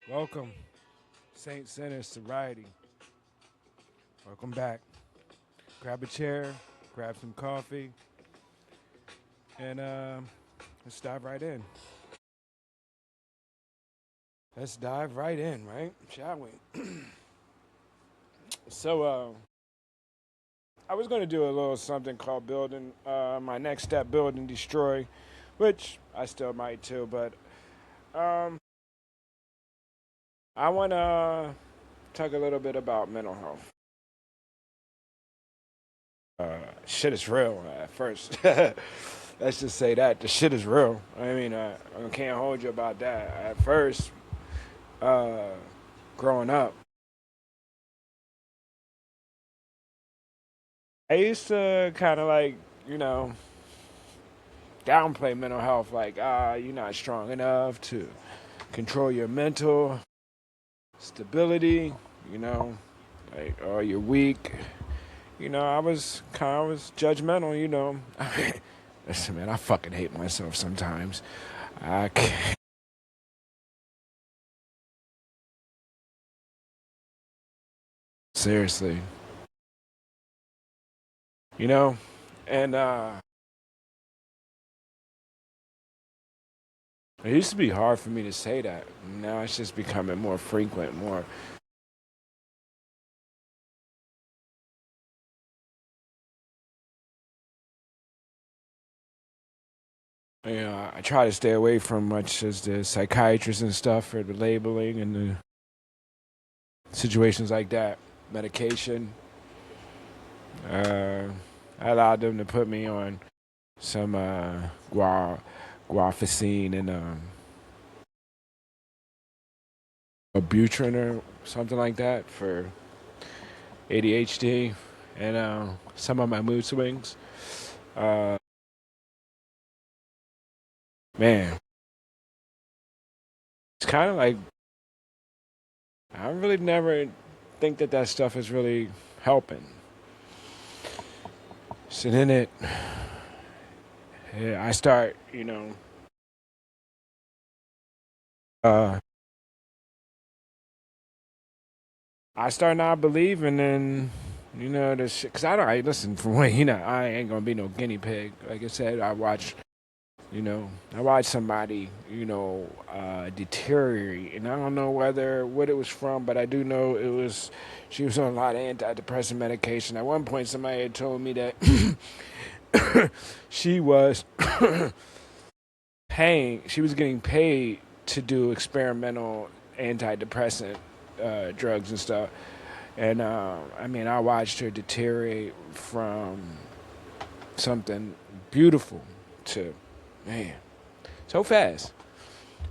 Welcome, Saint Sinner Sobriety. Welcome back. Grab a chair, grab some coffee, and let's dive right in. Let's dive right in, right? Shall we? So, I was going to do a little something called building, my next step, build and destroy, which I still might too, but um, I want to talk a little bit about mental health. Shit is real at first. Let's just say that the shit is real. I mean, I can't hold you about that. At first, uh, growing up, I used to kind of like, you know, downplay mental health. Like, you're not strong enough to control your mental stability. You know, like, oh, you're weak. I was judgmental. Listen, man, I fucking hate myself sometimes. I can't, seriously, you know, and it used to be hard for me to say that. Now it's just becoming more frequent, more. I try to stay away from much as the psychiatrists and stuff for the labeling and the situations like that. Medication. Uh, I allowed them to put me on some guafacine and Abutrin or something like that for ADHD and some of my mood swings. Uh, Man, it's kind of like I really never think that that stuff is really helping. So then I start, uh, I start not believing in, this shit. Cause listen, for one, I ain't gonna be no guinea pig. Like I said, I watched somebody, deteriorate, and I don't know what it was from, but I do know she was on a lot of antidepressant medication. At one point, somebody had told me that she was she was getting paid to do experimental antidepressant drugs and stuff. And I watched her deteriorate from something beautiful to, man, so fast.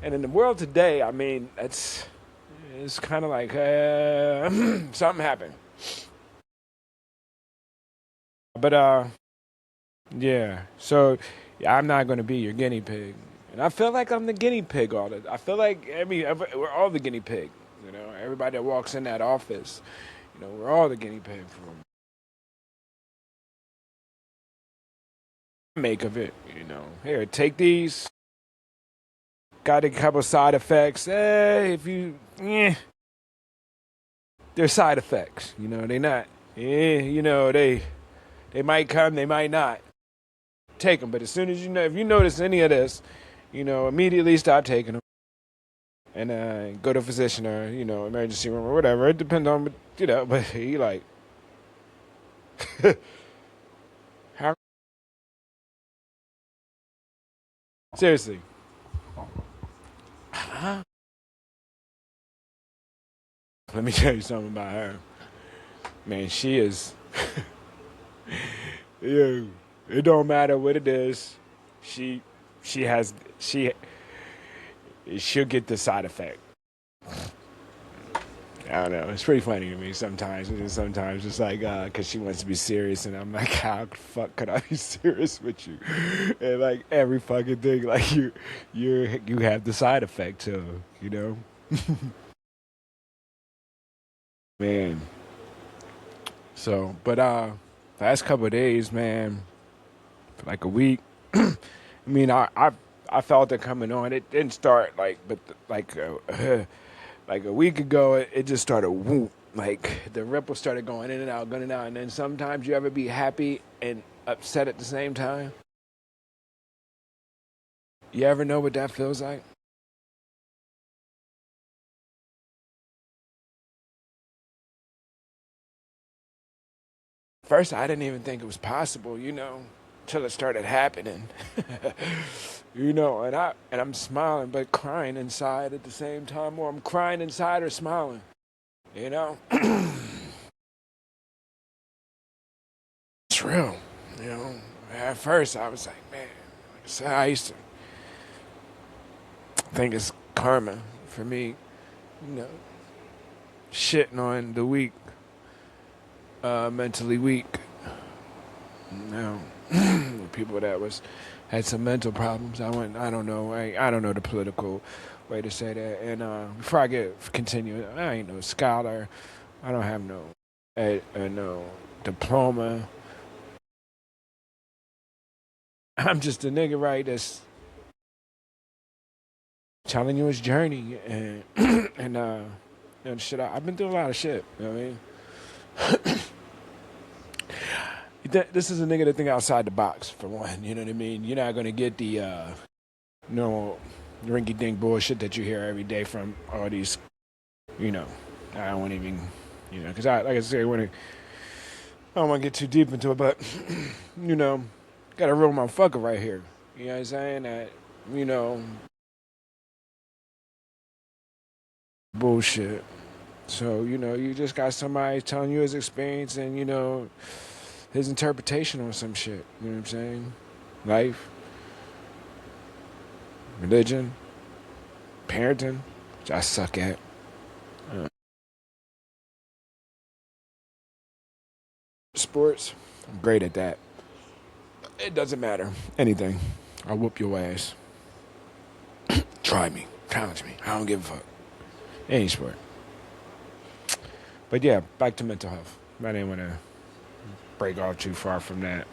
And in the world today, it's kind of like something happened. But yeah. So I'm not going to be your guinea pig, and I feel like I'm the guinea pig all the. I feel like we're all the guinea pig. Everybody that walks in that office, we're all the guinea pig for make of it. Here, take these. Got a couple side effects. If you, they're side effects. They not. They might come, they might not. Take them, but as soon as if you notice any of this, immediately stop taking them and go to a physician or emergency room or whatever. It depends on but he like how seriously. Huh? Let me tell you something about her. Man, she is. Yeah, it don't matter what it is. She she has she'll get the side effect. I don't know. It's pretty funny to me sometimes. And sometimes it's like, because she wants to be serious, and I'm like, how the fuck could I be serious with you? And like every fucking thing, like you have the side effect too, man. So, but last couple of days, man, for like a week. I felt it coming on. It didn't start like, but like Like a week ago, it just started whoop. Like the ripple started going in and out, going in and out. And then sometimes you ever be happy and upset at the same time? You ever know what that feels like? First, I didn't even think it was possible, till it started happening. And I'm smiling but crying inside at the same time, or I'm crying inside or smiling. You know, it's real. You know, at first I was like, man, like I said, I used to think it's karma for me, you know, shitting on the weak, mentally weak. Now, people that had some mental problems. I don't know. I don't know the political way to say that. And before I continue, I ain't no scholar. I don't have no diploma. I'm just a nigga, right? That's telling you his journey and and shit. I've been through a lot of shit. You know what I mean? This is a nigga that think outside the box, for one. You know what I mean? You're not gonna get the no rinky-dink bullshit that you hear every day from all these. You know, I don't want to even, because like I said, I don't want to get too deep into it, but got a real motherfucker right here. You know what I'm saying? That bullshit. So you just got somebody telling you his experience and his interpretation on some shit. You know what I'm saying? Life, religion, parenting, which I suck at. Sports, I'm great at that. It doesn't matter. Anything. I'll whoop your ass. Try me. Challenge me. I don't give a fuck. Any sport. But yeah, back to mental health. I didn't want to break off too far from that.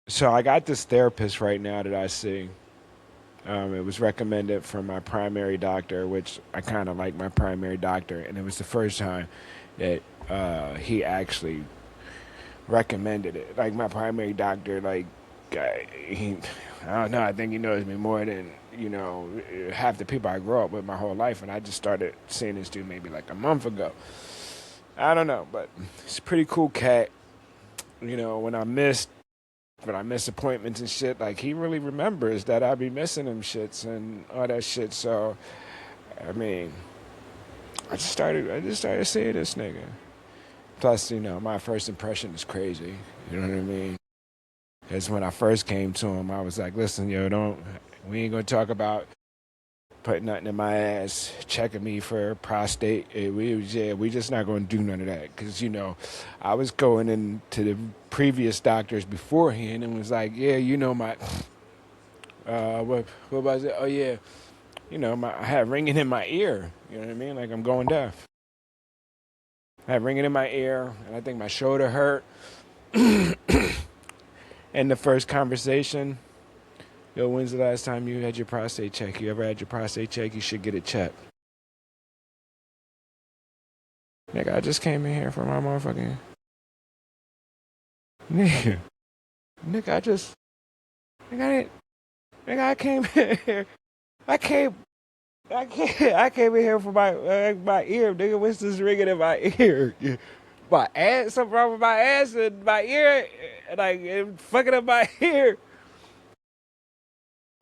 So I got this therapist right now that I see. It was recommended from my primary doctor, which I kind of like my primary doctor, and it was the first time that he actually recommended it. Like my primary doctor, like I don't know. I think he knows me more than half the people I grew up with my whole life, and I just started seeing this dude maybe like a month ago. I don't know, but he's a pretty cool cat. When I miss appointments and shit, like he really remembers that I be missing them shits and all that shit. So, I mean, I just started seeing this nigga. Plus, my first impression is crazy. You know what I mean? Because when I first came to him, I was like, listen, we ain't gonna talk about putting nothing in my ass, checking me for prostate. We just not gonna do none of that. Because, I was going into the previous doctors beforehand and was like, yeah, my, what was it? Oh, yeah. I had ringing in my ear. You know what I mean? Like I'm going deaf. I had ringing in my ear, and I think my shoulder hurt. And the first conversation, when's the last time you had your prostate checked? You ever had your prostate checked? You should get it checked. Nigga, I just came in here for my motherfucking... Nigga. Nigga, I just... Nigga, I came in here. I came in here for my ear, nigga. What's this ringing in my ear? My ass, something wrong with my ass and my ear, and it fucking up my ear.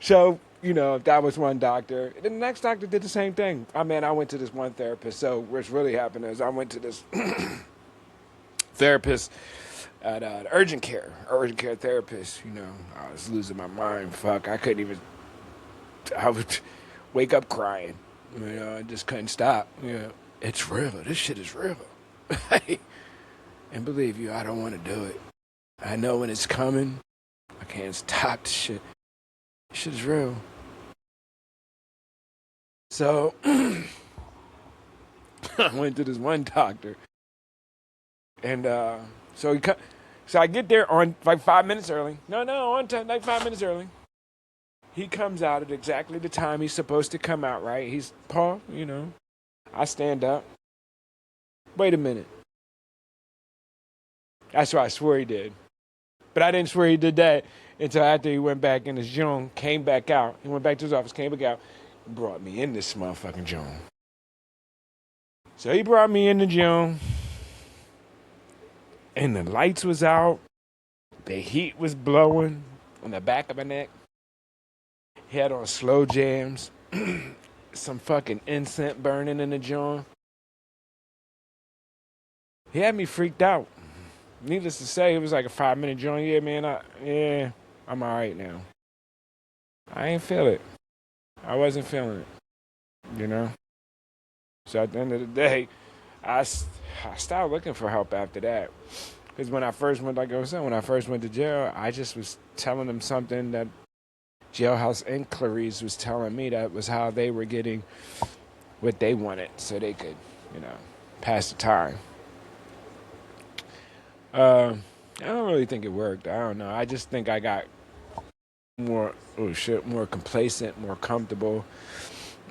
So, that was one doctor. The next doctor did the same thing. I went to this one therapist. So what's really happened is I went to this therapist at urgent care therapist. I was losing my mind. Fuck, I would wake up crying. I just couldn't stop. It's real. This shit is real. And believe you, I don't want to do it. I know when it's coming. I can't stop the shit. This shit is real. So I went to this one doctor, and so I get there on like 5 minutes early. No, on time, like 5 minutes early. He comes out at exactly the time he's supposed to come out, right? He's Paul, I stand up. Wait a minute. That's what I swear he did. But I didn't swear he did that until after he went back in his joint, came back out. He went back to his office, came back out, brought me in this motherfucking joint. So he brought me in the joint, and the lights was out. The heat was blowing on the back of my neck. He had on slow jams, some fucking incense burning in the joint. He had me freaked out. Needless to say, it was like a 5-minute joint. Yeah, man, I'm all right now. I ain't feel it. I wasn't feeling it. So at the end of the day, I started looking for help after that. Because when I first went, like I was saying, when I first went to jail, I just was telling them something that Jailhouse Inquiries was telling me that was how they were getting what they wanted so they could, pass the time. I don't really think it worked. I don't know. I just think I got more complacent, more comfortable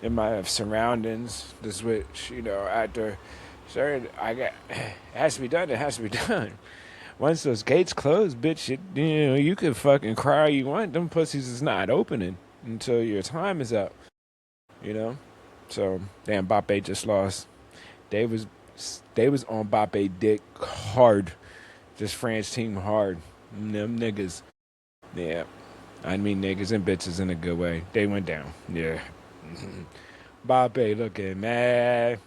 in my surroundings. This which, after certain it has to be done, it has to be done. Once those gates close, bitch, you can fucking cry all you want. Them pussies is not opening until your time is up. So damn, Bape just lost. They was on Bape dick hard. Just French team hard. Them niggas. Yeah. I mean niggas and bitches in a good way. They went down. Yeah. Bape looking mad.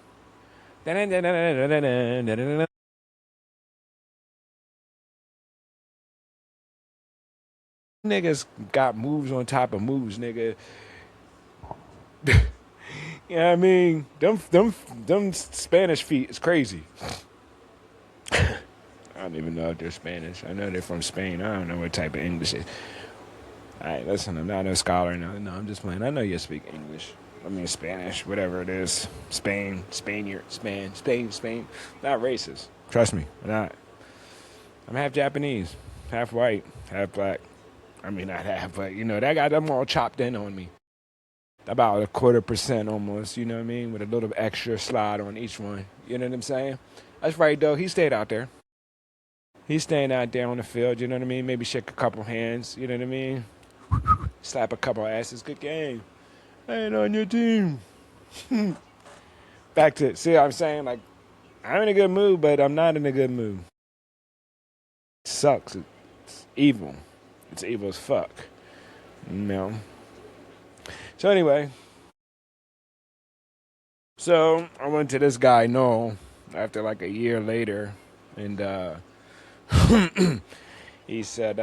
Niggas got moves on top of moves, nigga. I mean? Them Spanish feet is crazy. I don't even know if they're Spanish. I know they're from Spain. I don't know what type of English it is. Alright, listen, I'm not a scholar. No, I'm just playing. I know you speak English. I mean Spanish, whatever it is. Spain, Spaniard, Spain. Not racist. Trust me, I'm not. I'm half Japanese, half white, half black. I mean, not half, but, that got them all chopped in on me. About 1/4% almost, you know what I mean? With a little extra slide on each one. You know what I'm saying? That's right, though. He stayed out there. He's staying out there on the field, you know what I mean? Maybe shake a couple hands, you know what I mean? Slap a couple asses. Good game. I ain't on your team. Back to, see what I'm saying? Like, I'm in a good mood, but I'm not in a good mood. It sucks. It's evil. It's evil as fuck. So anyway. So I went to this guy, Noel, after like a year later. And he said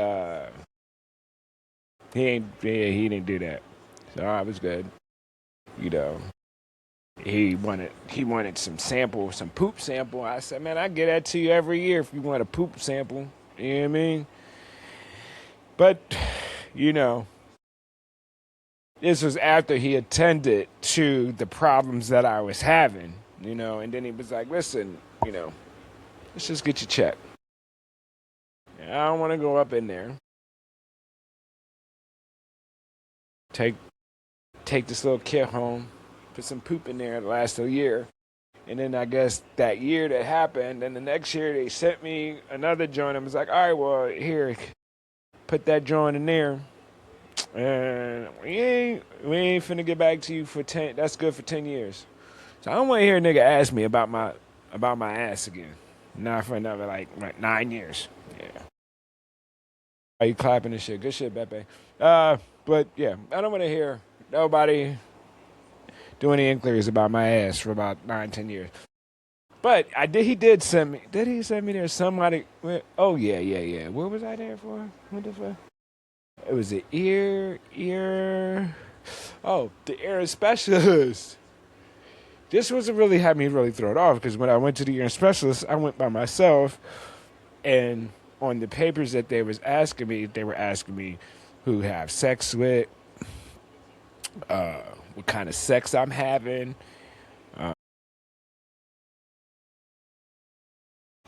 he didn't do that. So I was good. He wanted some poop sample. I said, man, I get that to you every year if you want a poop sample. You know what I mean? But, this was after he attended to the problems that I was having, and then he was like, listen, let's just get you checked. I don't want to go up in there. Take this little kid home, put some poop in there, it lasted a year. And then I guess that year that happened, and the next year they sent me another joint and was like, all right, well, here, put that joint in there. And we ain't finna get back to you for 10. That's good for 10 years. So I don't want to hear a nigga ask me about my ass again. Not for another like 9 years. Yeah. Are you clapping and shit? Good shit, Beppe. But yeah, I don't want to hear nobody do any inquiries about my ass for about 9-10 years. But he did send me. Did he send me there? Somebody. Oh yeah. What was I there for? What the fuck? It was the ear. Oh, the ear specialist. This was really had me really thrown off because when I went to the ear specialist, I went by myself, and on the papers that they were asking me who have sex with, what kind of sex I'm having,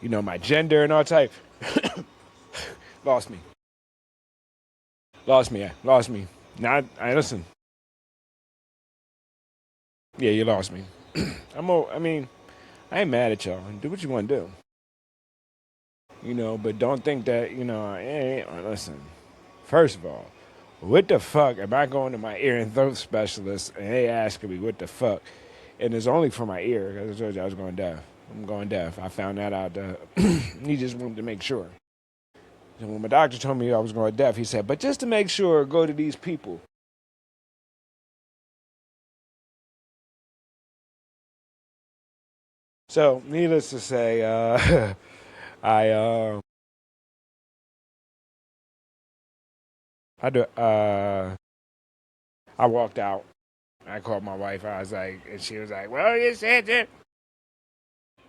my gender and all type. Lost me. Not, I listen. Yeah, you lost me. I mean, I ain't mad at y'all. Do what you want to do. But don't think that, listen. First of all, what the fuck am I going to my ear and throat specialist and they asking me what the fuck? And it's only for my ear because I told you I was going deaf. I'm going deaf. I found that out. He just wanted to make sure. And when my doctor told me I was going deaf, he said, but just to make sure, go to these people. So, needless to say, I I do, I walked out. I called my wife. I was like, and she was like, "Well, you said that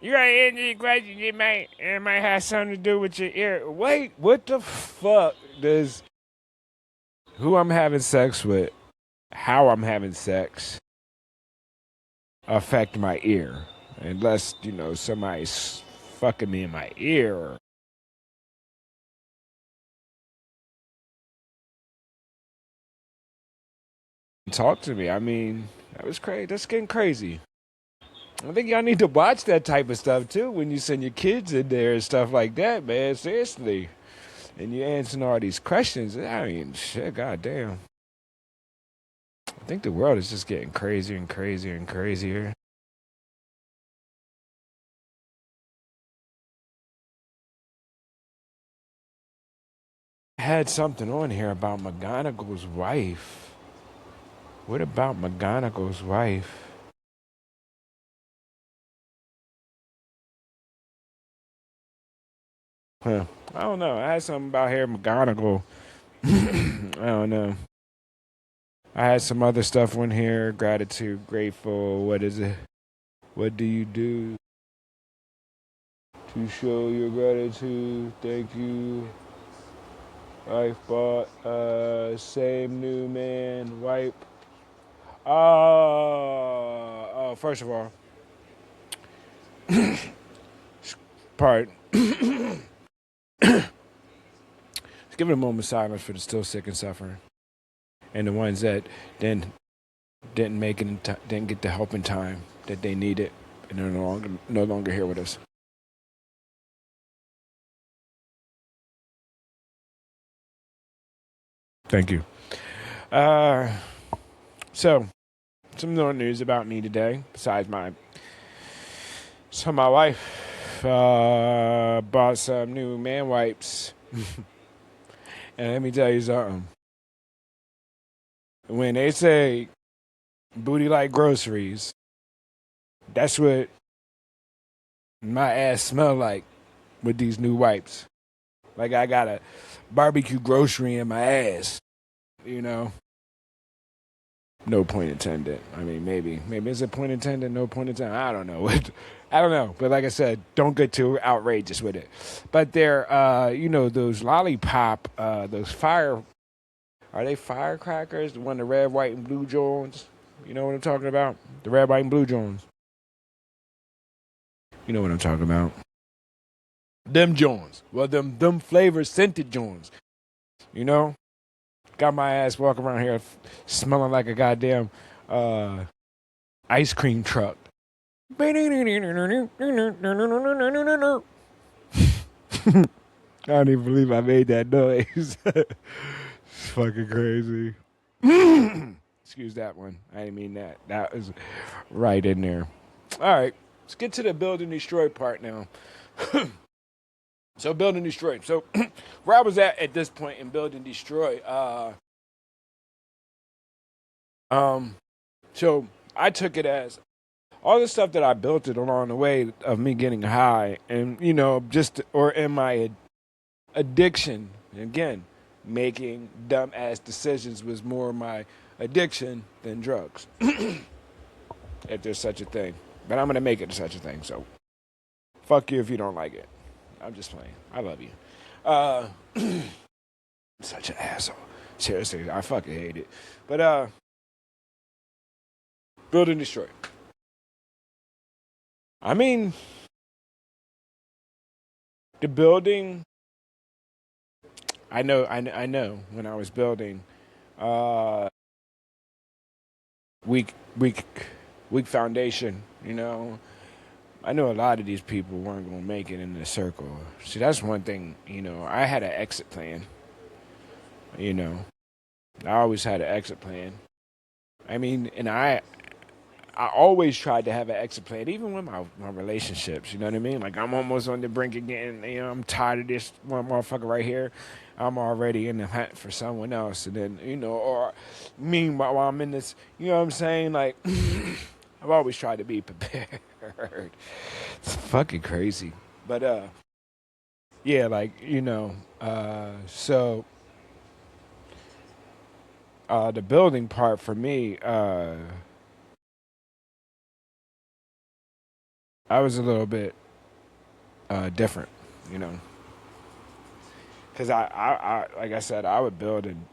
you got to answer the question. It might have something to do with your ear." Wait, what the fuck does who I'm having sex with, how I'm having sex, affect my ear? Unless somebody's fucking me in my ear. Talk to me. I mean, that was crazy. That's getting crazy. I think y'all need to watch that type of stuff too when you send your kids in there and stuff like that, man. Seriously. And you're answering all these questions. I mean, shit, goddamn. I think the world is just getting crazier and crazier and crazier. I had something on here about McGonagall's wife. What about McGonagall's wife? Huh. I don't know. I had something about here McGonagall. I don't know. I had some other stuff on here. Gratitude, grateful. What is it? What do you do to show your gratitude? Thank you. I bought same new man wipe. First of all, pardon. Let's give it a moment of silence for the still sick and suffering, and the ones that didn't didn't make it, didn't get the help in time that they needed, and they're no longer here with us. Thank you. Uh, so some more news about me today, besides my wife bought some new man wipes, and let me tell you something. When they say booty like groceries, that's what my ass smell like with these new wipes. Like I got a barbecue grocery in my ass, you know. No point intended. I mean, maybe is it point intended? No point intended. I don't know. I don't know. But like I said, don't get too outrageous with it. But they're, those lollipop, those fire. Are they firecrackers? The one, the red, white, and blue Jones. You know what I'm talking about? The red, white, and blue Jones. You know what I'm talking about? Them Jones. Well, them flavor scented Jones. You know, got my ass walking around here smelling like a goddamn ice cream truck. I don't even believe I made that noise. It's fucking crazy. Excuse that one. I didn't mean that. That was right in there. All right, let's get to the build and destroy part now. So build and destroy. So where I was at this point in build and destroy, um, so I took it as all the stuff that I built it along the way of me getting high, and just or in my addiction. Again, making dumb ass decisions was more my addiction than drugs, if there's such a thing. But I'm gonna make it such a thing. So fuck you if you don't like it. I'm just playing. I love you. Uh, such an asshole. Seriously, I fucking hate it. But build and destroy. I mean, the building. I know when I was building, uh, weak, weak, weak foundation. You know, I know a lot of these people weren't gonna make it in the circle. See, that's one thing. You know, I had an exit plan. You know, I always had an exit plan. I mean, and I always tried to have an exit plan, even with my relationships. You know what I mean? Like I'm almost on the brink again. You know, I'm tired of this one motherfucker right here. I'm already in the hunt for someone else, and then or meanwhile while I'm in this, you know what I'm saying? Like I've always tried to be prepared. It's fucking crazy, but yeah, like so the building part for me, I was a little bit different, you know. Because like I said, I would build and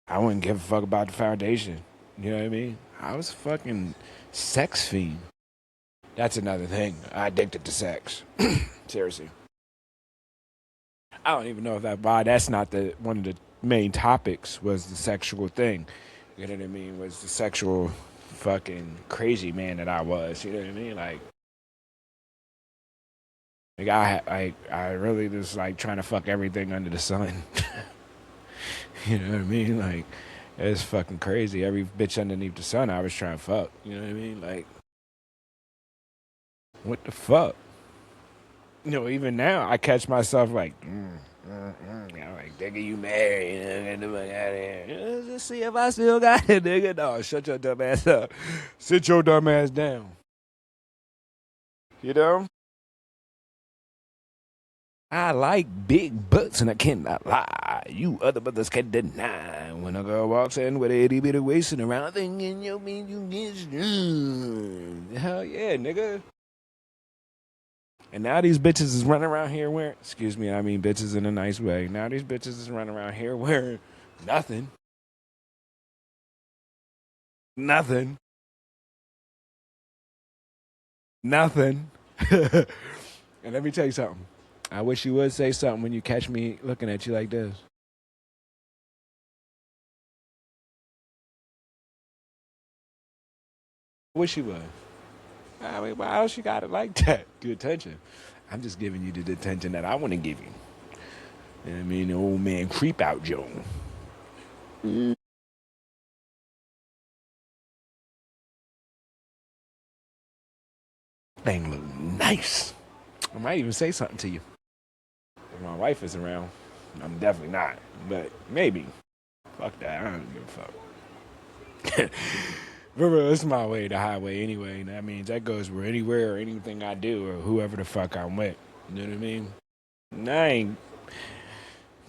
I wouldn't give a fuck about the foundation. You know what I mean? I was a fucking sex fiend. That's another thing. I addicted to sex. Seriously. I don't even know if why that's not the one of the main topics was the sexual thing. You know what I mean? Was the sexual fucking crazy man that I was. You know what I mean? Like I really just like trying to fuck everything under the sun. You know what I mean? Like, it's fucking crazy. Every bitch underneath the sun I was trying to fuck. You know what I mean? Like, what the fuck? You know, even now I catch myself like, you know, like, nigga, you married. You know, get the fuck out of here. Just see if I still got it, nigga. No, shut your dumb ass up. Sit your dumb ass down. You know? I like big butts and I cannot lie. You other brothers can deny. When a girl walks in with a itty bitty waist and a round thing in your mean you get hell yeah, nigga. And now these bitches is running around here wearing, excuse me, I mean bitches in a nice way. Now these bitches is running around here wearing nothing. Nothing. Nothing. And let me tell you something. I wish you would say something when you catch me looking at you like this. I wish you would. I mean, why else you got it like that? Good attention. I'm just giving you the attention that I want to give you. You know what I mean? The old man creep out Joe. Thing look nice. I might even say something to you. If my wife is around, I'm definitely not. But maybe. Fuck that. I don't give a fuck. Remember, it's my way, the highway anyway. That means that goes where anywhere or anything I do or whoever the fuck I'm with. You know what I mean? And I ain't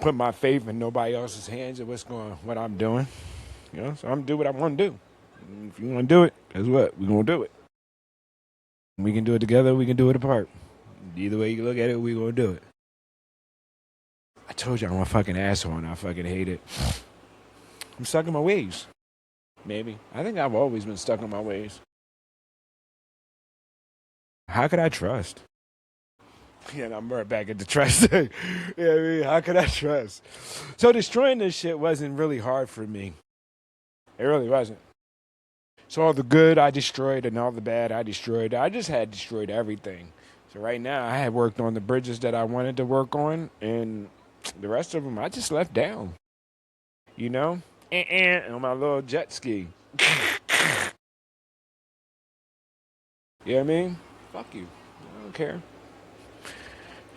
put my faith in nobody else's hands of what I'm doing. You know, so I'm gonna do what I want to do. And if you want to do it, guess what? We're gonna do it. We can do it together. We can do it apart. Either way you look at it, we gonna do it. I told you I'm a fucking asshole and I fucking hate it. I'm stuck in my ways. Maybe. I think I've always been stuck in my ways. How could I trust? Yeah, and I'm right back at the trust thing. Yeah, I mean, how could I trust? So destroying this shit wasn't really hard for me. It really wasn't. So all the good I destroyed and all the bad I destroyed. I just had destroyed everything. So right now I had worked on the bridges that I wanted to work on, and the rest of them I just left down. You know, on my little jet ski. You know what I mean? Fuck you. I don't care.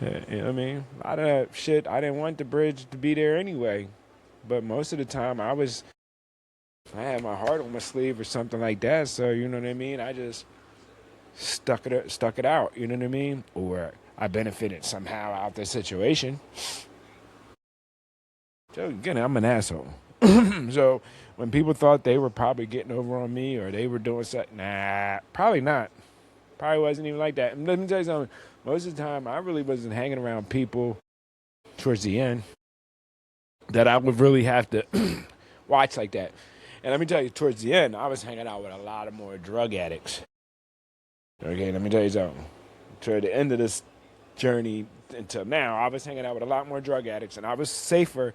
Yeah, you know what I mean? A lot of that shit, I didn't want the bridge to be there anyway. But most of the time, I had my heart on my sleeve or something like that. So, you know what I mean? I just stuck it out. You know what I mean? Or I benefited somehow out the situation. So, again, I'm an asshole. So, when people thought they were probably getting over on me or they were doing something, nah, probably not. Probably wasn't even like that. And let me tell you something. Most of the time, I really wasn't hanging around people towards the end that I would really have to watch like that. And let me tell you, towards the end, I was hanging out with a lot of more drug addicts. Okay, let me tell you something. Toward the end of this journey until now, I was hanging out with a lot more drug addicts, and I was safer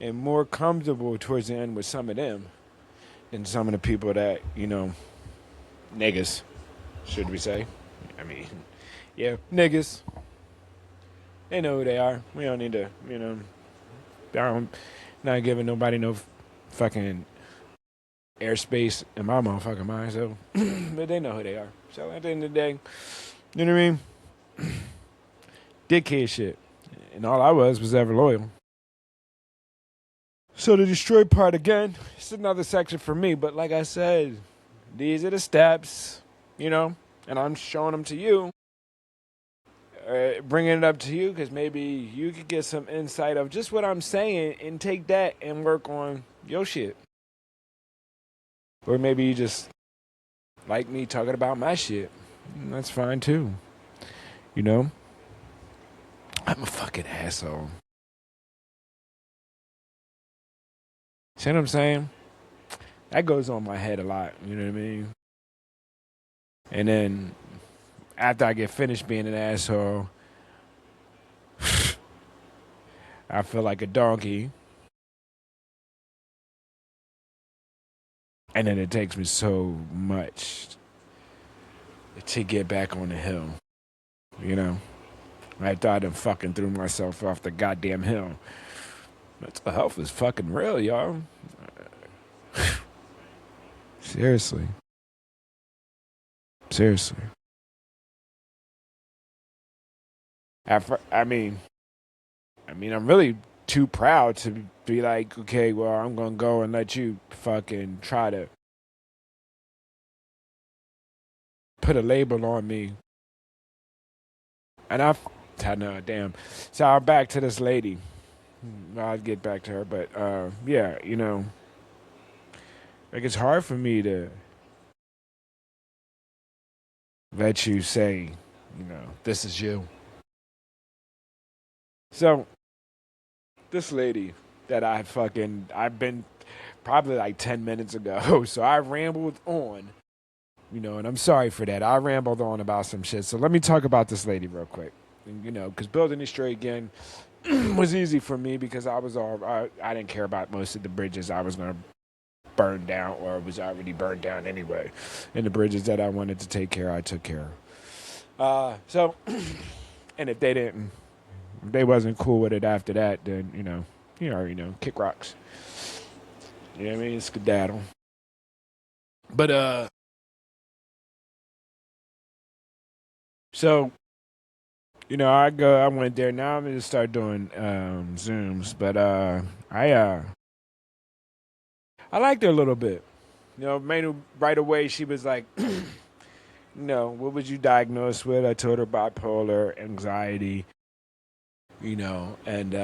and more comfortable towards the end with some of them than some of the people that, niggas, should we say? I mean, yeah, niggas. They know who they are. We don't need to, I'm not giving nobody no fucking airspace in my motherfucking mind, so, but they know who they are. So at the end of the day, you know what I mean? Dickhead shit. And all I was ever loyal. So the destroy part again, it's another section for me, but like I said, these are the steps, and I'm showing them to you. Bringing it up to you because maybe you could get some insight of just what I'm saying and take that and work on your shit. Or maybe you just like me talking about my shit. That's fine too. I'm a fucking asshole. See what I'm saying? That goes on my head a lot, you know what I mean? And then after I get finished being an asshole, I feel like a donkey. And then it takes me so much to get back on the hill, I thought I fucking threw myself off the goddamn hill. Mental health is fucking real, y'all. Seriously. I mean, I'm really too proud to be like, okay, well, I'm gonna go and let you fucking try to put a label on me. And I know, damn. So I'm back to this lady. I'll get back to her, but yeah, like it's hard for me to let you say, this is you. So this lady that I've been probably like 10 minutes ago. So I rambled on, and I'm sorry for that. I rambled on about some shit. So let me talk about this lady real quick. And, because building this straight again was easy for me because I didn't care about most of the bridges I was going to burn down or was already burned down anyway. And the bridges that I wanted to take care of, I took care of. So, and if they wasn't cool with it after that, then, you already know, kick rocks. You know what I mean? Skedaddle. But, so, I went there. Now I'm going to start doing Zooms. But I liked her a little bit. Mainly right away she was like, what was you diagnosed with? I told her bipolar, anxiety, and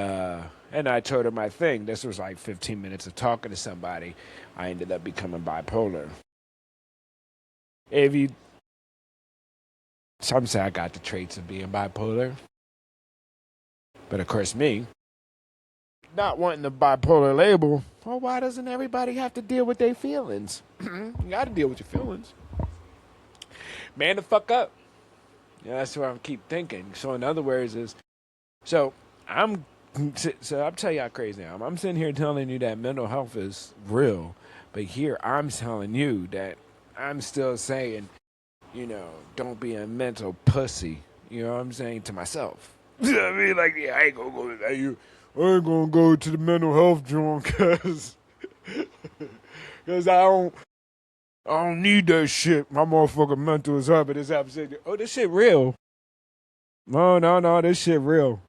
I told her my thing. This was like 15 minutes of talking to somebody. I ended up becoming bipolar. Some say I got the traits of being bipolar. But of course me, not wanting the bipolar label, well, why doesn't everybody have to deal with their feelings? You gotta deal with your feelings. Man the fuck up. That's what I keep thinking. So in other words I'm telling you how crazy I am. I'm sitting here telling you that mental health is real. But here I'm telling you that I'm still saying, don't be a mental pussy. You know what I'm saying to myself. You know what I mean? Like, yeah, I ain't gonna go to the mental health joint because I don't need that shit. My motherfucking mental is up. But this episode, this shit real. No, this shit real.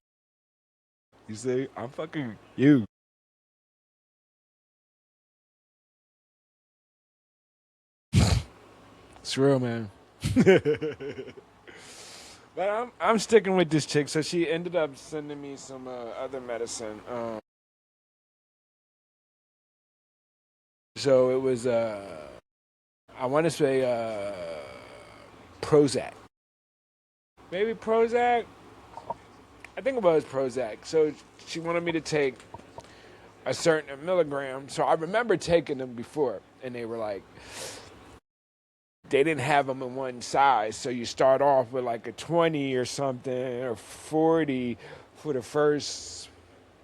You see, I'm fucking you. It's real, man. But I'm sticking with this chick. So she ended up sending me some other medicine. So it was I want to say Prozac. Maybe Prozac. I think it was Prozac. So she wanted me to take a certain milligram. So I remember taking them before, and they were like, they didn't have them in one size. So you start off with like a 20 or something or 40 for the first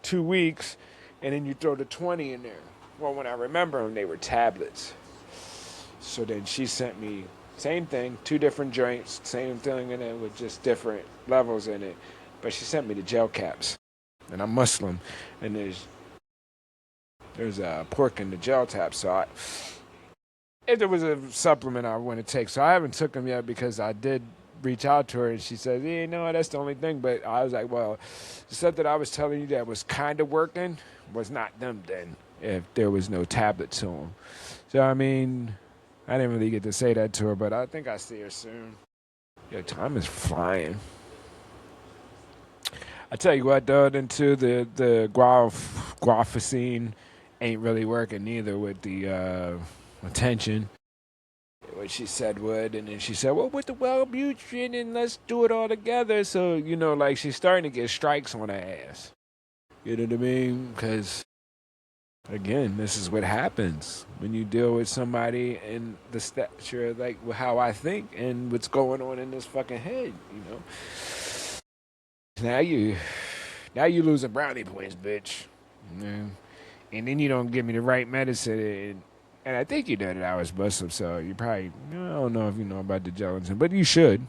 2 weeks, and then you throw the 20 in there. Well, when I remember them, they were tablets. So then she sent me same thing, two different joints, same thing in it with just different levels in it. But she sent me the gel caps, and I'm Muslim, and there's pork in the gel tab. So if there was a supplement I want to take, so I haven't took them yet because I did reach out to her and she said, "Yeah, no, that's the only thing." But I was like, "Well, the stuff that I was telling you that was kind of working was not them then. If there was no tablet to them." So I mean, I didn't really get to say that to her, but I think I see her soon. Yo, time is flying. I tell you what, though, into the guafacine ain't really working neither with the attention. What she said would, and then she said, "Well, with the Wellbutrin, and let's do it all together." So like she's starting to get strikes on her ass. You know what I mean? Because again, this is what happens when you deal with somebody in the stature like how I think and what's going on in this fucking head. Now you losing brownie points, bitch. Yeah. And then you don't give me the right medicine, and I think you know that I was Muslim, so you probably I don't know if you know about the gelatin, but you should.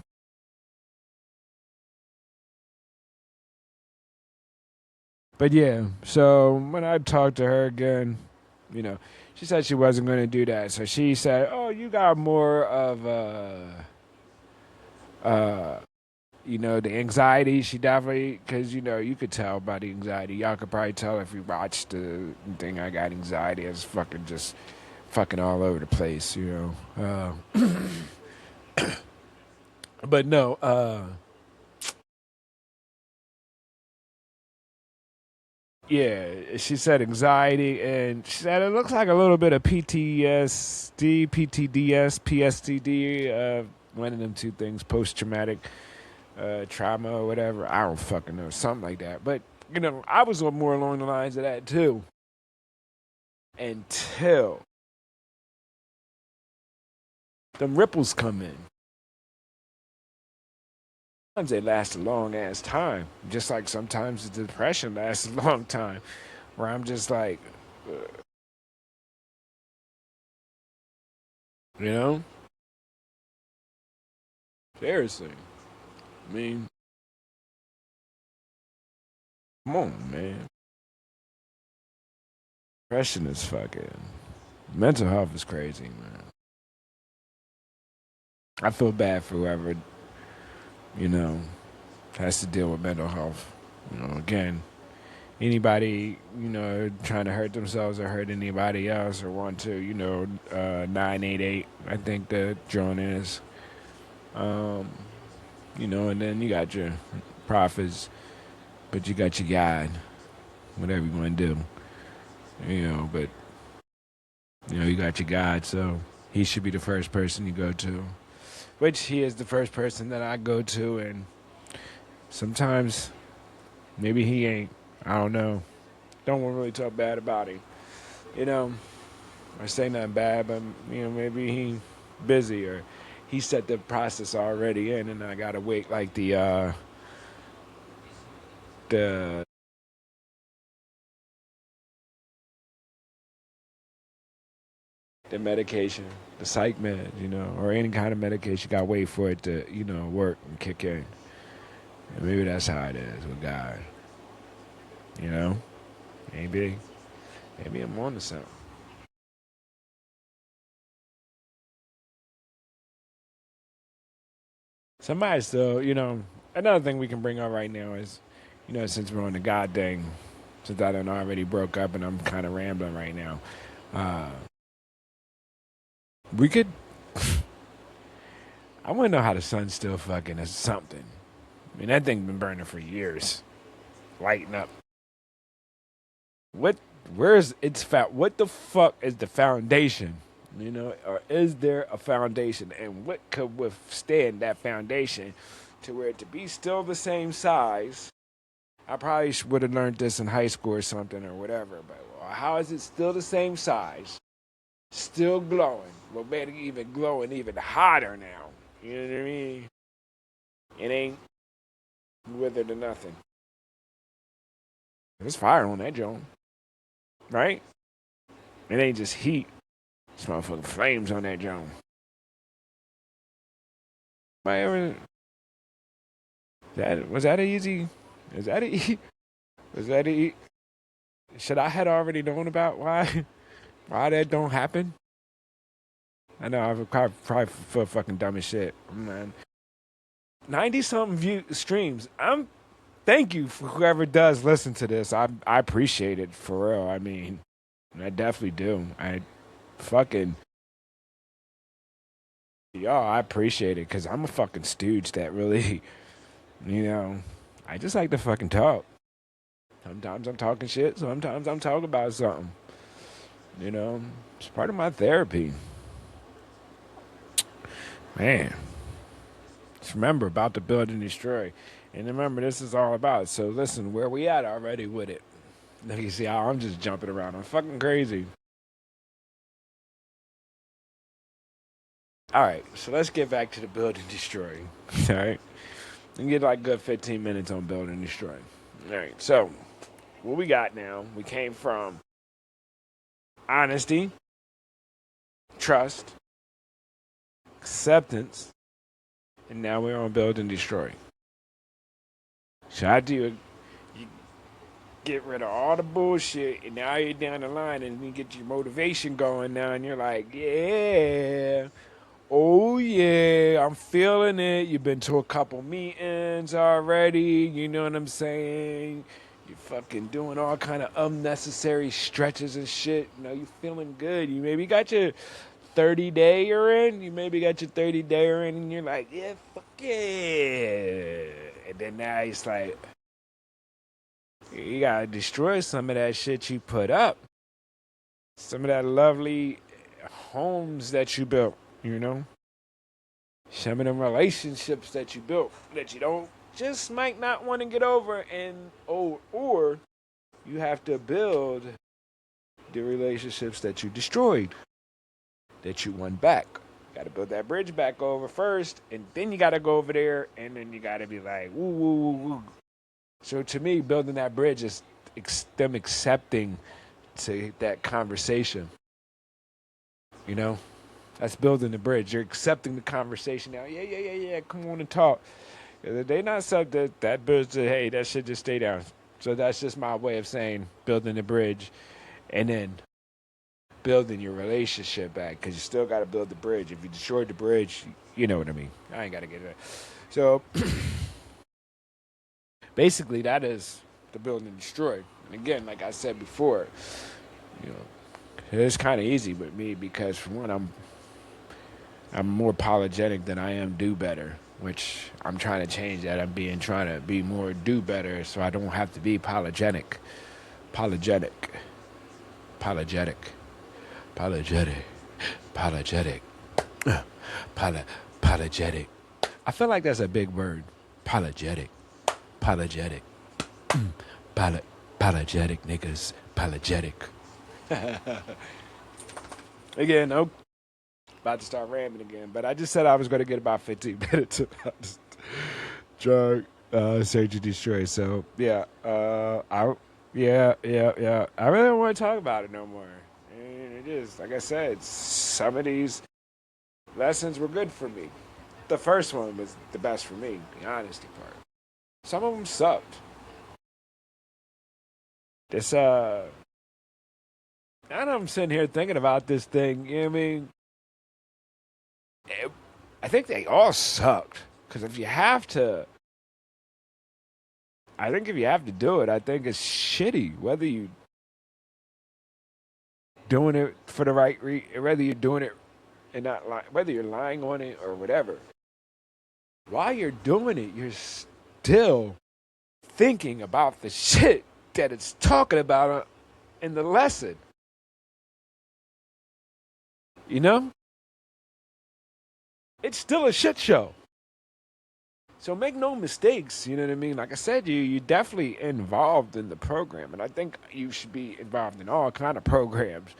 But yeah, so when I talked to her again, you know, she said she wasn't going to do that. So she said, "Oh, you got more of uh, the anxiety." She definitely, because you could tell by the anxiety. Y'all could probably tell if you watched the thing. I got anxiety. It's fucking just fucking all over the place, but no, yeah, she said anxiety, and she said it looks like a little bit of PTSD, PTDS, PSTD, one of them two things, post traumatic trauma or whatever. I don't fucking know, something like that. But I was more along the lines of that too, until them ripples come in. Sometimes they last a long ass time, just like sometimes the depression lasts a long time, where I'm just like, you know, seriously. I mean, come on, man. Depression is fucking. Mental health is crazy, man. I feel bad for whoever, you know, has to deal with mental health. Again, anybody, trying to hurt themselves or hurt anybody else or want to, 988, I think the drone is. Um, and then you got your prophets, but you got your God, whatever you want to do. But, you got your God, so he should be the first person you go to. Which he is the first person that I go to, and sometimes maybe he ain't. I don't know. Don't want to really talk bad about him, or say nothing bad, but maybe he busy or he set the process already in, and I gotta wait like the the medication, the psych med, or any kind of medication. Gotta wait for it to work and kick in. And maybe that's how it is with God. You know, maybe I'm on to something. Somebody still, another thing we can bring up right now is, since we're on the God thing, since I done already broke up and I'm kind of rambling right now, uh, we could. I want to know how the sun's still fucking is something. I mean, that thing been burning for years, lighting up. What? Where's its What the fuck is the foundation? Or is there a foundation, and what could withstand that foundation to where it to be still the same size? I probably would have learned this in high school or something or whatever, but how is it still the same size? Still glowing. What made it even glowing even hotter now? You know what I mean? It ain't withered or nothing. There's fire on that joint, right? It ain't just heat. It's motherfucking flames on that joint. My ever that was that easy? Is that a was that a should I had already known about why that don't happen? I know I've probably feel fucking dumb as shit, man. 90 something view streams. Thank you for whoever does listen to this. I appreciate it for real. I mean, I definitely do. I fucking y'all. I appreciate it because I'm a fucking stooge that really, you know, I just like to fucking talk. Sometimes I'm talking shit. Sometimes I'm talking about something. You know, it's part of my therapy. Man, just remember about to build and destroy. And remember, this is all about. So listen, where we at already with it? Let you see how I'm just jumping around. I'm fucking crazy. All right, so let's get back to the build and destroy. All right, and get like good 15 minutes on build and destroy. All right, so what we got now? We came from honesty, trust, acceptance, and now we're on build and destroy. So I do you get rid of all the bullshit, and now you're down the line, and you get your motivation going now, and you're like, yeah, oh yeah, I'm feeling it. You've been to a couple meetings already. You know what I'm saying? You're fucking doing all kind of unnecessary stretches and shit. You know, you feeling good. You maybe got your 30-day you're in. You maybe got your 30-day you're in, and you're like, yeah, fuck yeah. And then now it's like, you gotta destroy some of that shit you put up. Some of that lovely homes that you built, you know? Some of them relationships that you built that you don't just might not want to get over and or you have to build the relationships that you destroyed, that you won back. You gotta build that bridge back over first, and then you gotta go over there, and then you gotta be like, woo, woo, woo, woo. So to me, building that bridge is them accepting to that conversation. You know, that's building the bridge. You're accepting the conversation now. Yeah, yeah, yeah, yeah. Come on and talk. They not suck that bridge. Hey, that should just stay down. So that's just my way of saying building the bridge, and then building your relationship back because you still got to build the bridge. If you destroyed the bridge, you know what I mean. I ain't got to get it. So basically, that is the build and destroy. And again, like I said before, you know, it's kind of easy with me because for one, I'm more apologetic than I am do better, which I'm trying to change that. Trying to be more do better, so I don't have to be apologetic, apologetic, apologetic, apologetic, apologetic, apologetic. I feel like that's a big word. Apologetic, apologetic, apologetic niggas, apologetic. Again, no. About to start ramming again, but I just said I was going to get about 15 minutes about this drug search and destroy. So yeah, I really don't want to talk about it no more. And it is like I said, some of these lessons were good for me. The first one was the best for me, the honesty part. Some of them sucked. This and I'm sitting here thinking about this thing. You know what I mean? I think they all sucked. Because if you have to, I think if you have to do it, I think it's shitty. Whether you doing it for the right whether you're doing it and not lying, whether you're lying on it or whatever. While you're doing it, you're still thinking about the shit that it's talking about in the lesson. You know? It's still a shit show. So make no mistakes, you know what I mean? Like I said, you're definitely involved in the program, and I think you should be involved in all kind of programs,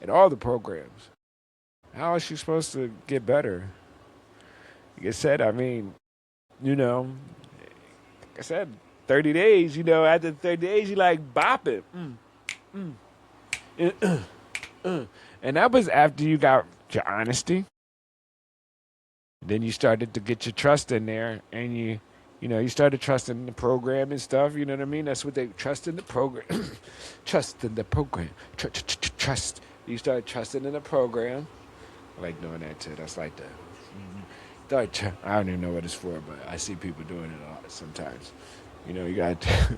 in all the programs. How is she supposed to get better? Like I said, I mean, you know, like I said, 30 days, after 30 days, you like bopping. And that was after you got your honesty. Then you started to get your trust in there, and you started trusting the program and stuff. You know what I mean? That's what they trust in the program. Trust in the program. Trust. You started trusting in the program. I like doing that too. That's like the. I don't even know what it's for, but I see people doing it a lot sometimes. You got to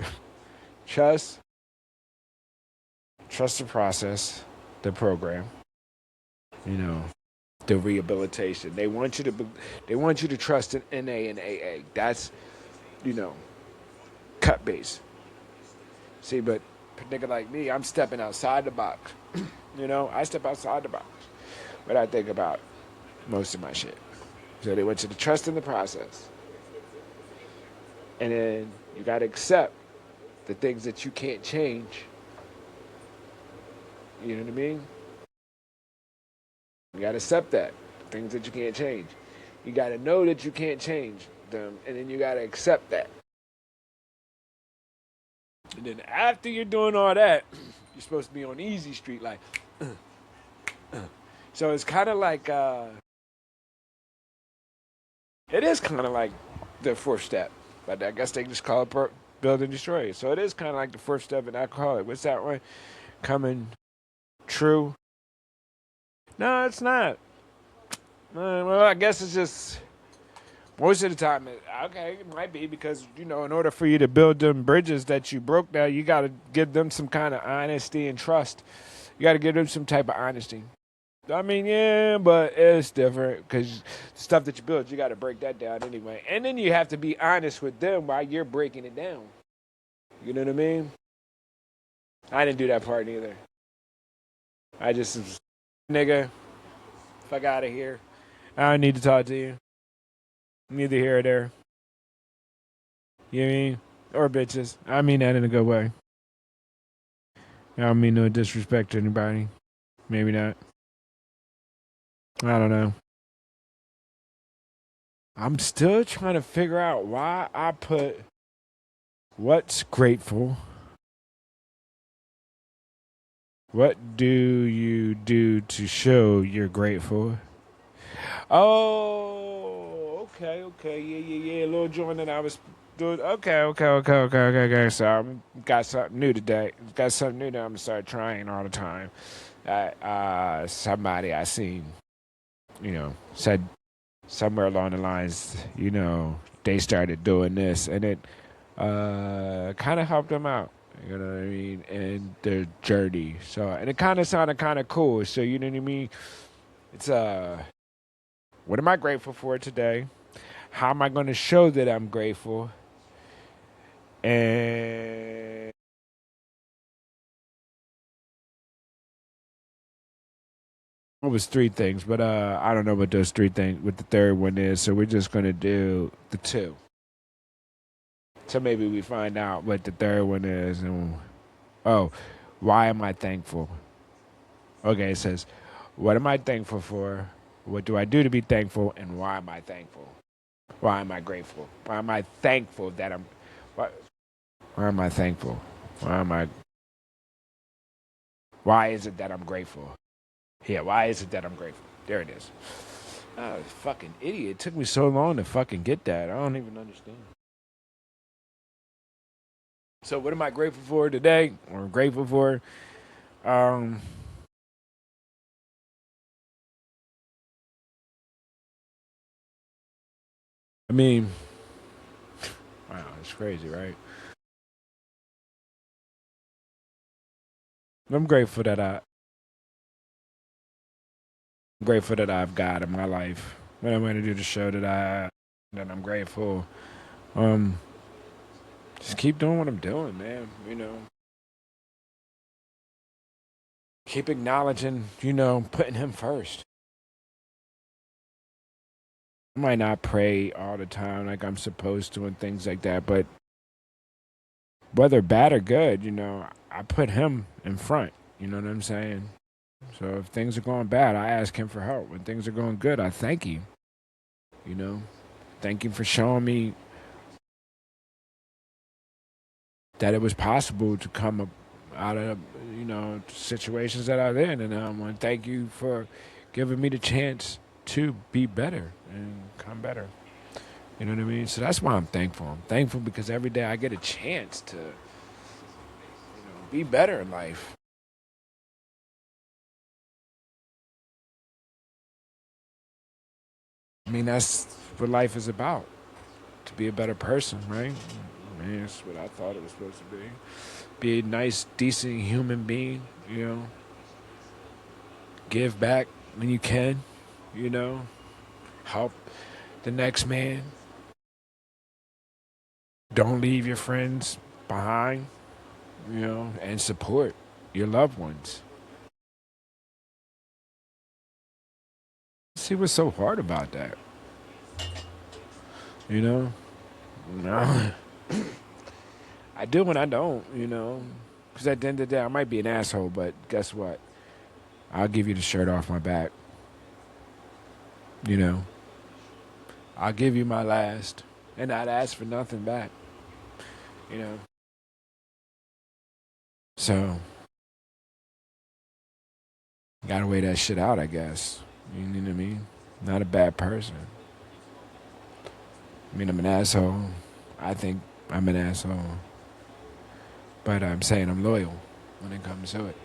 trust, trust the process, the program. You know, the rehabilitation. They want you to trust in NA and AA. That's you know cut base. See, but a nigga like me, I'm stepping outside the box. I step outside the box. But I think about most of my shit. So they want you to trust in the process. And then you got to accept the things that you can't change. You know what I mean? You got to accept that. Things that you can't change. You got to know that you can't change them. And then you got to accept that. And then after you're doing all that, you're supposed to be on easy street like. So it's kind of like, it is kind of like the fourth step. But I guess they just call it build and destroy. So it is kind of like the first step in alcoholic. What's that one? Coming true? No, it's not. Well, I guess it's just most of the time. Okay, it might be because in order for you to build them bridges that you broke down, you got to give them some kind of honesty and trust. You got to give them some type of honesty. I mean, yeah, but it's different because the stuff that you build, you got to break that down anyway. And then you have to be honest with them while you're breaking it down. You know what I mean? I didn't do that part either. I just was, nigga, fuck out of here. I don't need to talk to you. Neither here or there. You know what I mean? Or bitches. I mean that in a good way. I don't mean no disrespect to anybody. Maybe not. I don't know. I'm still trying to figure out why I put what's grateful. What do you do to show you're grateful? Oh, okay, yeah. A little joint that I was doing. Okay. So I got something new today. Got something new that I'm gonna start trying all the time. Somebody I seen, said somewhere along the lines, they started doing this, and it kind of helped them out. You know what I mean? And their journey. So, and it kind of sounded kind of cool. So, you know what I mean? It's what am I grateful for today? How am I going to show that I'm grateful? And it was three things, but I don't know what those three things, what the third one is. So we're just going to do the two. So maybe we find out what the third one is. And why am I thankful? Okay, it says, what am I thankful for? What do I do to be thankful? And why am I thankful? Why am I grateful? Why am I thankful that I'm. Why am I thankful? Why am I. Why is it that I'm grateful? Yeah, why is it that I'm grateful? There it is. Oh, fucking idiot. It took me so long to fucking get that. I don't even understand. So, what am I grateful for today? Or grateful for? Um, I mean, wow, it's crazy, right? I'm grateful that I'm grateful that I've got in my life. What I'm going to do to show that I'm grateful. Um, just keep doing what I'm doing, man. Keep acknowledging, putting him first. I might not pray all the time like I'm supposed to and things like that, but whether bad or good, I put him in front. You know what I'm saying? So if things are going bad, I ask him for help. When things are going good, I thank him. You know, thank him for showing me that it was possible to come up out of situations that I'm in, and I want to thank you for giving me the chance to be better and come better. You know what I mean? So that's why I'm thankful. I'm thankful because every day I get a chance to be better in life. I mean, that's what life is about. To be a better person, right? I mean, that's what I thought it was supposed to be. Be a nice, decent human being, give back when you can, you know, help the next man. Don't leave your friends behind, and support your loved ones. See what's so hard about that, you know? No. I do and I don't. Because at the end of the day, I might be an asshole, but guess what? I'll give you the shirt off my back, you know? I'll give you my last and not ask for nothing back, you know? So, gotta weigh that shit out, I guess. You know what I mean? Not a bad person. I mean, I'm an asshole. I think I'm an asshole. But I'm saying I'm loyal when it comes to it.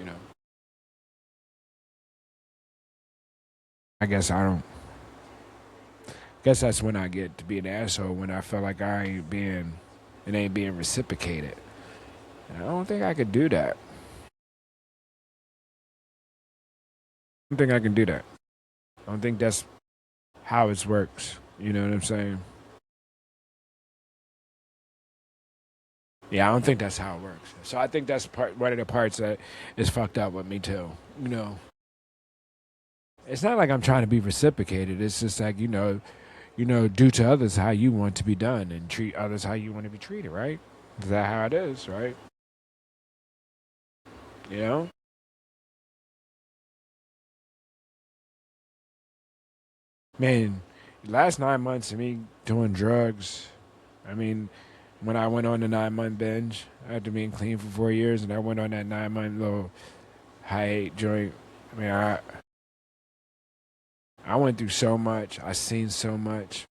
I guess I don't. Guess that's when I get to be an asshole when I feel like it ain't being reciprocated. And I don't think I could do that. I don't think I can do that. I don't think that's how it works. You know what I'm saying? Yeah, I don't think that's how it works. So I think that's one of the parts that is fucked up with me too. You know, it's not like I'm trying to be reciprocated. It's just like do to others how you want to be done and treat others how you want to be treated. Right? Is that how it is? Right? You know? Man, last 9 months of me doing drugs. I mean, when I went on the 9 month binge after being clean for 4 years, and I went on that 9 month little high joint. I mean, I went through so much. I seen so much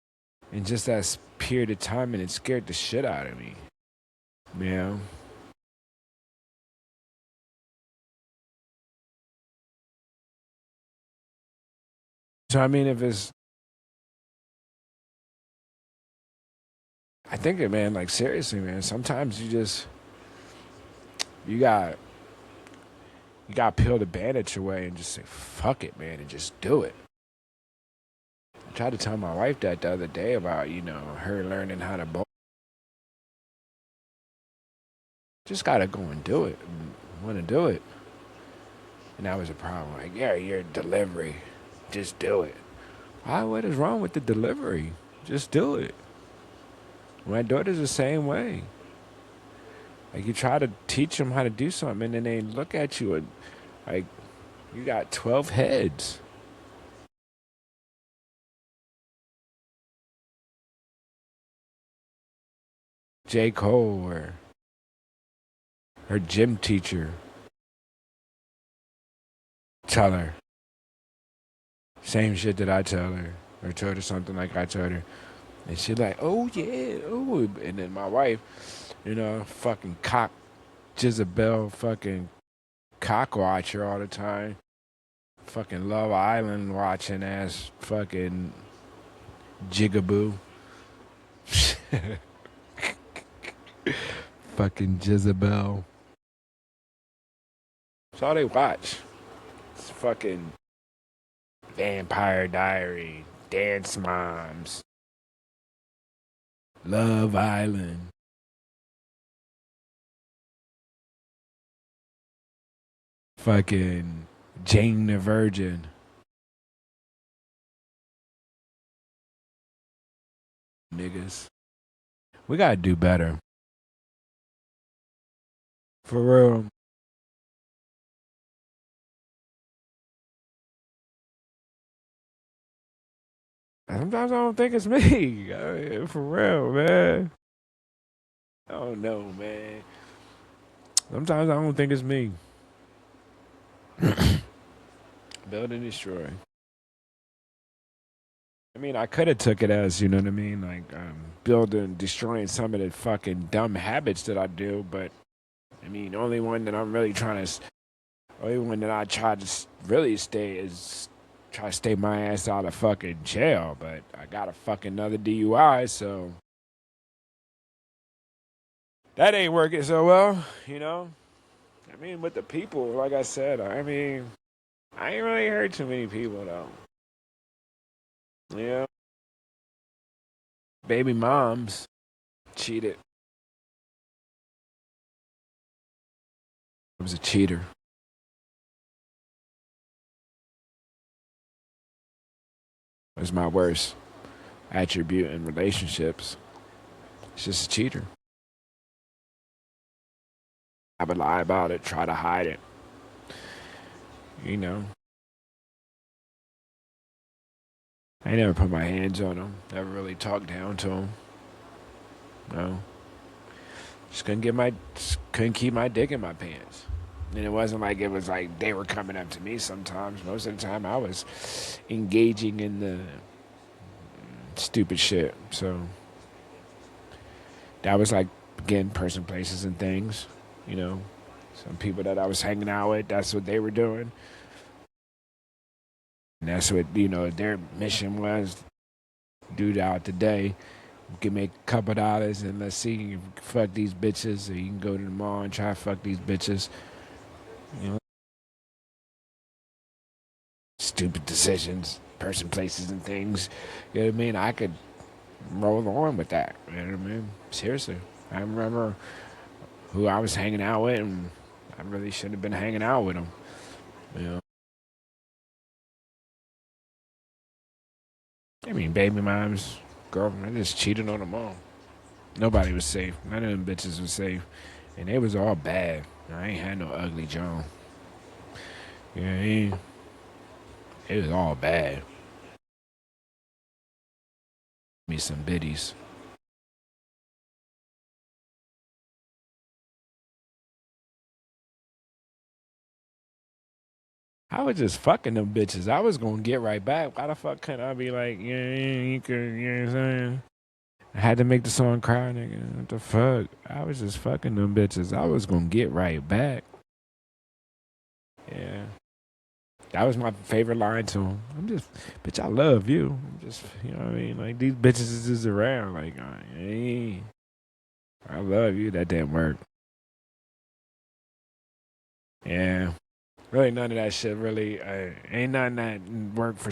in just that period of time, and it scared the shit out of me. You know. So I mean, if it's, I think it, man. Like seriously, man. Sometimes you got you got to peel the bandage away and just say fuck it, man, and just do it. I tried to tell my wife that the other day about her learning how to bowl. Just gotta go and do it. Want to do it, and that was a problem. Like, yeah, your delivery, just do it. Why? What is wrong with the delivery? Just do it. My daughter's the same way. Like you try to teach them how to do something, and then they look at you and like you got 12 heads. J. Cole or her gym teacher tell her same shit that I tell her, or told her something like I told her, and she like, oh yeah, oh, and then my wife, fucking cock Jezebel, fucking cock watcher all the time, fucking Love Island watching ass, fucking jigaboo. Fucking Jezebel. That's all they watch. It's fucking Vampire Diary, Dance Moms, Love Island, fucking Jane the Virgin. Niggas. We gotta do better. For real. Sometimes I don't think it's me. I mean, for real, man. I don't know, man. Sometimes I don't think it's me. Build and destroy. I mean, I could have took it as, you know what I mean, like building, destroying some of the fucking dumb habits that I do. But I mean, only one that I'm really trying to, only one that I try to really stay is try to stay my ass out of fucking jail. But I got a fucking another DUI, so that ain't working so well, you know. I mean, with the people, like I said, I mean, I ain't really heard too many people though. Yeah, baby moms cheated. I was a cheater. It was my worst attribute in relationships. It's just a cheater. I would lie about it, try to hide it. You know, I never put my hands on them. Never really talked down to them. No, just couldn't keep my dick in my pants. And it wasn't like it was like they were coming up to me. Sometimes, most of the time, I was engaging in the stupid shit. So that was like again, person, places, and things. You know, some people that I was hanging out with, that's what they were doing. And that's what, you know, their mission was. Do out the day. You can make a couple dollars and let's see you can fuck these bitches, or you can go to the mall and try to fuck these bitches. You know, stupid decisions, person, places, and things. You know what I mean? I could roll on with that. You know what I mean? Seriously. I remember who I was hanging out with, and I really shouldn't have been hanging out with them. You know, I mean, baby moms, girlfriend, I just cheated on them all. Nobody was safe. None of them bitches was safe. And they was all bad. I ain't had no ugly John. You know what I mean? It was all bad. Me some biddies. I was just fucking them bitches. I was gonna get right back. Why the fuck couldn't I be like, yeah, you could, you know what I'm saying? I had to make the song cry, nigga. What the fuck? I was just fucking them bitches. I was gonna get right back. Yeah. That was my favorite line to him. I'm just, bitch, I love you. I'm just, you know what I mean? Like, these bitches is just around. Like, hey, I love you. That didn't work. Yeah. Really, none of that shit really, ain't nothing that worked for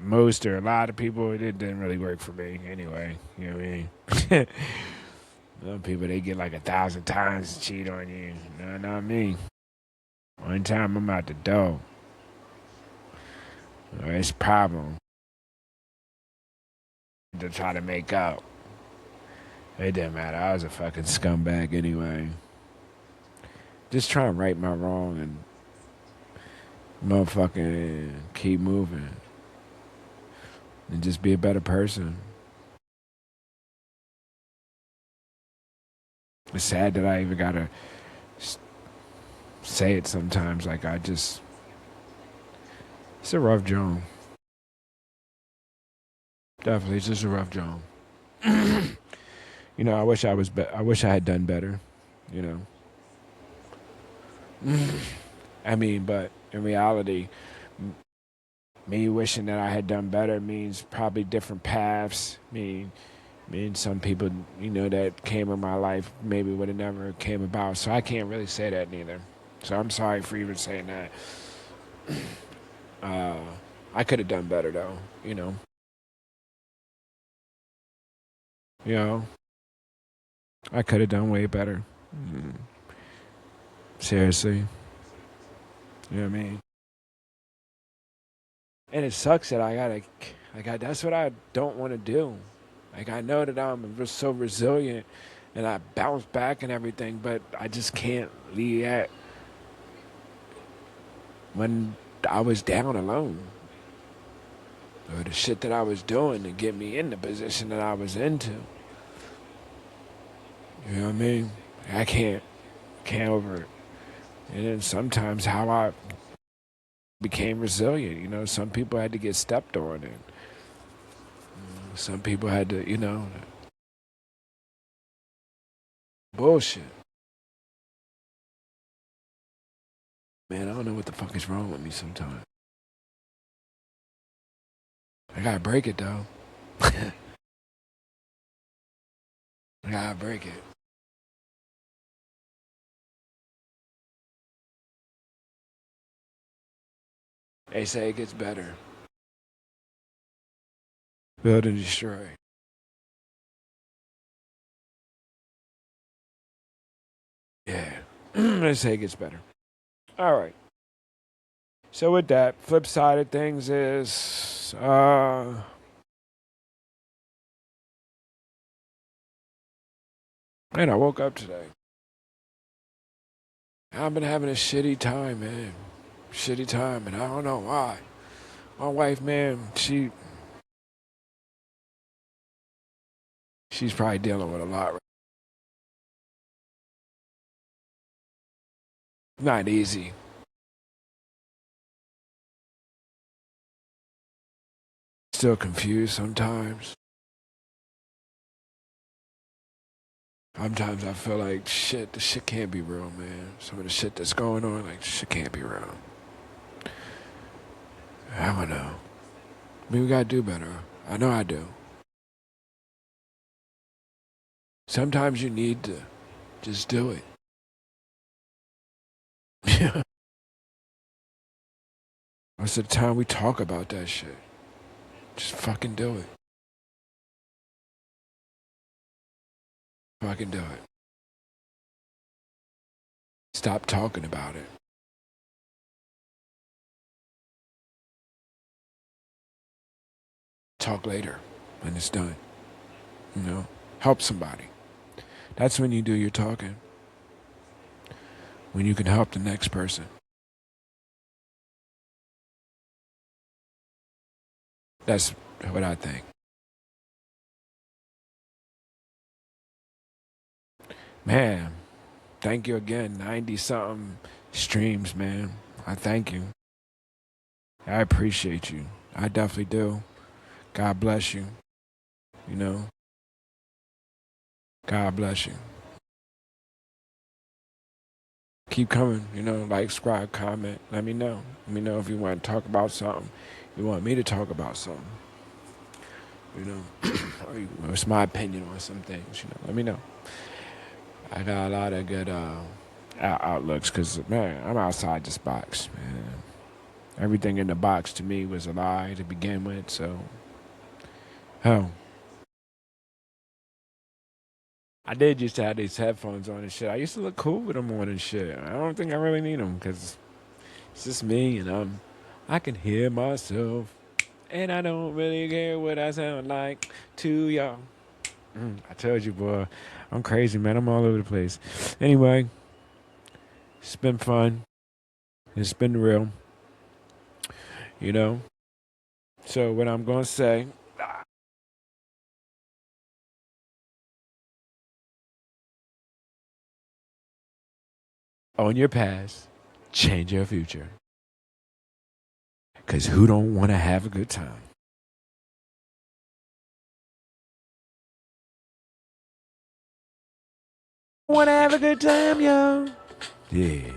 most or a lot of people. It didn't really work for me anyway. You know what I mean? Some people, they get like 1,000 times to cheat on you. No, not me. One time I'm out the door. It's a problem to try to make up. It didn't matter. I was a fucking scumbag anyway. Just try and right my wrong and motherfucking keep moving and just be a better person. It's sad that I even gotta say it sometimes. Like I just, it's a rough job. Definitely, it's just a rough job. You know, I wish I was. I wish I had done better. You know, I mean, but in reality, me wishing that I had done better means probably different paths. Me and some people, you know, that came in my life maybe would have never came about. So I can't really say that neither. So I'm sorry for even saying that. Uh, I could have done better though. You know. You know. I could have done way better. Mm, seriously. You know what I mean? And it sucks that that's what I don't want to do. Like, I know that I'm just so resilient and I bounce back and everything, but I just can't leave that when I was down alone. or the shit that I was doing to get me in the position that I was into. You know what I mean? I can't over it. And then sometimes how I became resilient. You know, some people had to get stepped on, and some people had to, bullshit. Man, I don't know what the fuck is wrong with me sometimes. I gotta break it though. I gotta break it. They say it gets better. Build and destroy. Yeah. They say it gets better. All right. So with that, flip side of things is man, I woke up today. I've been having a shitty time, man. Shitty time, and I don't know why. My wife, man, she's probably dealing with a lot. Not easy. Still confused sometimes. Sometimes I feel like shit, this shit can't be real, man. Some of the shit that's going on, like, shit can't be real. I don't know. I mean, we gotta do better. I know I do. Sometimes you need to just do it. Most of the time we talk about that shit. Just fucking do it. Fucking do it. Stop talking about it. Talk later when it's done. You know? Help somebody. That's when you do your talking. When you can help the next person. That's what I think. Man, thank you again. 90 something streams, man. I thank you. I appreciate you. I definitely do. God bless you. You know, God bless you. Keep coming, like, subscribe, comment. Let me know. Let me know if you want to talk about something. You want me to talk about something. Or it's my opinion on some things. Let me know. I got a lot of good outlooks because, man, I'm outside this box, man. Everything in the box to me was a lie to begin with, so. Hell. I did used to have these headphones on and shit. I used to look cool with them on and shit. I don't think I really need them because it's just me and I can hear myself and I don't really care what I sound like to y'all. I told you, boy. I'm crazy, man. I'm all over the place. Anyway, it's been fun. It's been real. So what I'm going to say, own your past, change your future. Because who don't want to have a good time? Want to have a good time, yo? Yeah.